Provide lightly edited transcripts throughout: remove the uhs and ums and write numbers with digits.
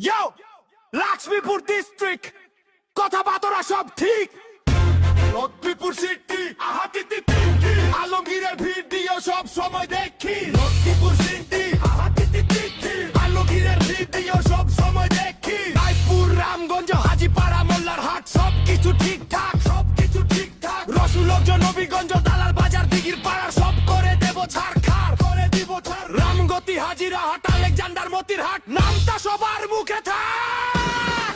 ইয়ো Lakshmipur district কথা বাতরা সব ঠিক লক্ষ্মীপুর সিটি আহাতিতি তিনটি আলমগীরের ভিডিও সব সময় দেখি লক্ষ্মীপুর সিটি আহাতিতি তিনটি আলমগীরের ভিডিও সব সময় দেখি রায়পুর রামগঞ্জ হাজীপাড়া মোল্লার হাট সবকিছু ঠিকঠাক রসুলগঞ্জ নবীগঞ্জ দালাল বাজার দিঘির পাড়ার সব করে দেব ছাড়খাড় করে দিব ছাড় রামগতি হাজিরা হাট আলেকজান্ডার মতির হাট নামটা সবার মুখে থাক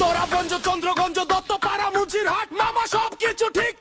তোরাগঞ্জ চন্দ্রগঞ্জ দত্তপাড়া মুচির হাট মামা সবকিছু ঠিক